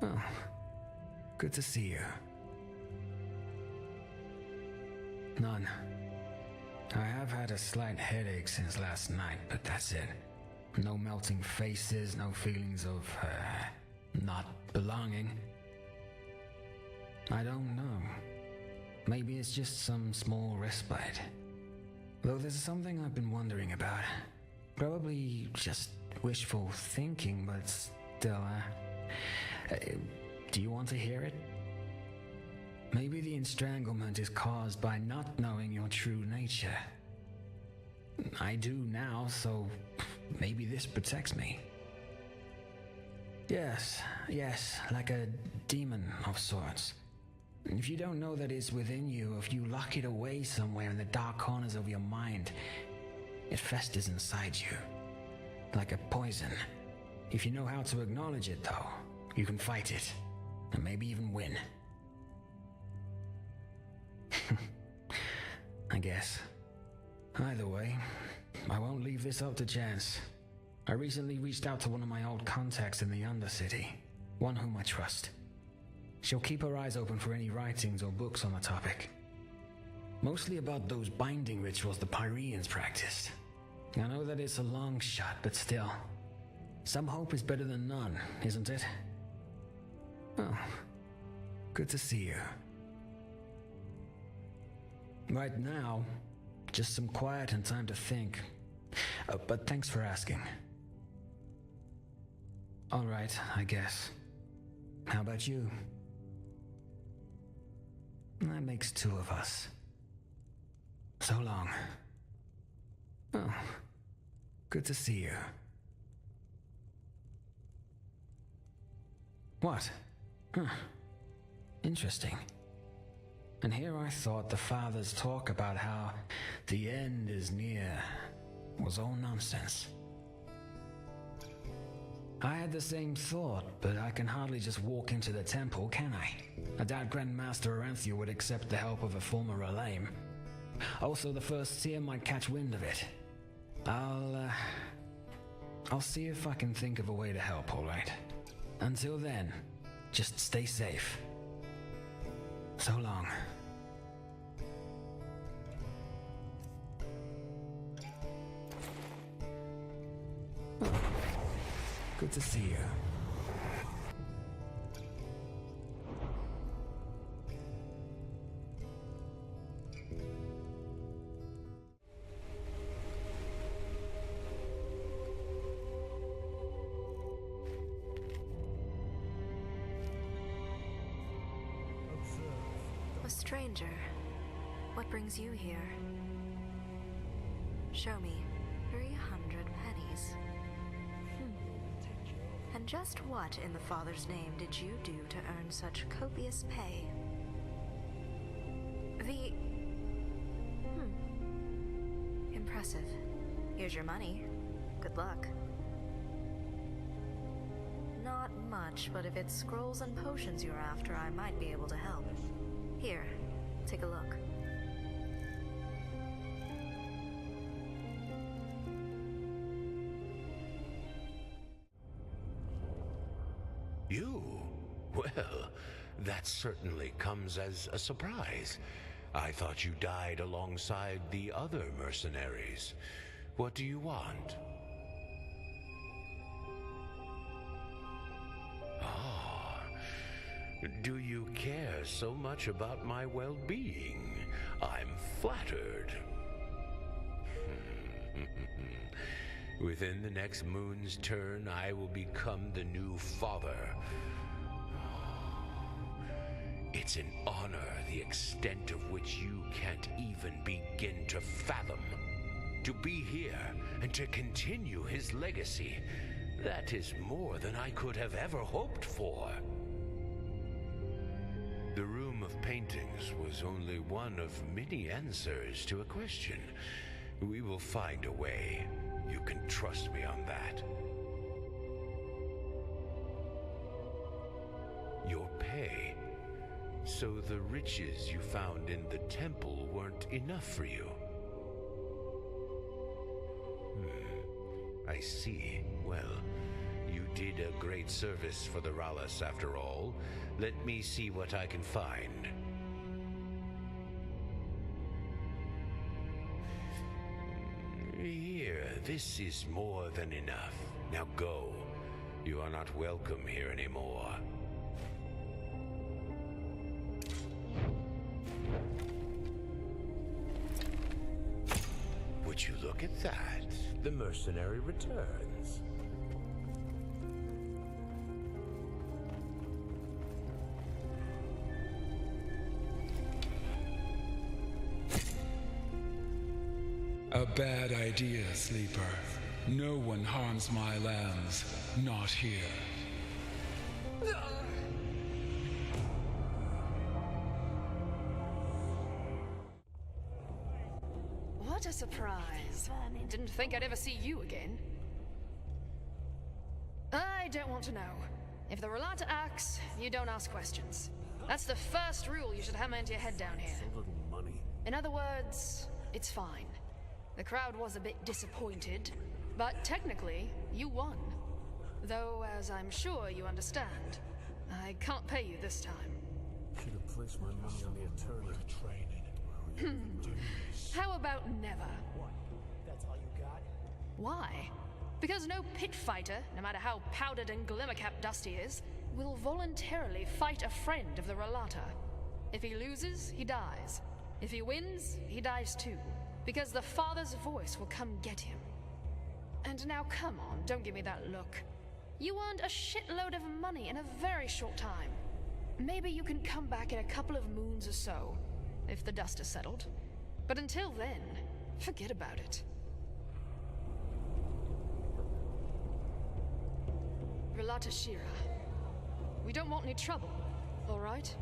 Oh, good to see you. None. I have had a slight headache since last night, but that's it. No melting faces, no feelings of, not belonging. I don't know. Maybe it's just some small respite. Though there's something I've been wondering about. Probably just wishful thinking, but still, do you want to hear it? Maybe the estranglement is caused by not knowing your true nature. I do now, so maybe this protects me. Yes, like a demon of sorts. If you don't know that it's within you, if you lock it away somewhere in the dark corners of your mind, it festers inside you, like a poison. If you know how to acknowledge it, though, you can fight it, and maybe even win. I guess. Either way, I won't leave this up to chance. I recently reached out to one of my old contacts in the Undercity, one whom I trust. She'll keep her eyes open for any writings or books on the topic. Mostly about those binding rituals the Pyreans practiced. I know that it's a long shot, but still. Some hope is better than none, isn't it? Oh, good to see you. Right now, just some quiet and time to think. But thanks for asking. Alright, I guess. How about you? That makes two of us. So long. Oh, good to see you. What? Huh. Interesting. And here I thought the father's talk about how the end is near was all nonsense. I had the same thought, but I can hardly just walk into the temple, can I? I doubt Grandmaster Aranthia would accept the help of a former Rhalâta. Also, the First Seer might catch wind of it. I'll see if I can think of a way to help, alright? Until then, just stay safe. So long. Oh, good to see you. A stranger. What brings you here? Show me 300 pennies. And just what in the Father's name did you do to earn such copious pay? Impressive. Here's your money. Good luck. Not much, but if it's scrolls and potions you're after, I might be able to help. Here, take a look. You? Well, that certainly comes as a surprise. I thought you died alongside the other mercenaries. What do you want? Ah, do you care so much about my well-being? I'm flattered. Within the next moon's turn, I will become the new father. It's an honor the extent of which you can't even begin to fathom. To be here and to continue his legacy, that is more than I could have ever hoped for. The room of paintings was only one of many answers to a question. We will find a way. You can trust me on that. Your pay. So the riches you found in the temple weren't enough for you. I see. Well, you did a great service for the Rhalâta after all. Let me see what I can find. Here, this is more than enough. Now go. You are not welcome here anymore. Would you look at that? The mercenary returns. A bad idea, Sleeper. No one harms my lambs. Not here. What a surprise. Didn't think I'd ever see you again. I don't want to know. If the Rhalata acts, you don't ask questions. That's the first rule you should hammer into your head down here. A little money. In other words, it's fine. The crowd was a bit disappointed, but technically, you won. Though, as I'm sure you understand, I can't pay you this time. Should have placed my money on the eternal training. How about never? What? That's all you got? Why? Because no pit fighter, no matter how powdered and glimmer-capped dust he is, will voluntarily fight a friend of the Rhalata. If he loses, he dies. If he wins, he dies too. Because the Father's voice will come get him. And now come on, don't give me that look. You earned a shitload of money in a very short time. Maybe you can come back in a couple of moons or so, if the dust has settled. But until then, forget about it. Rhalata Shira. We don't want any trouble, all right?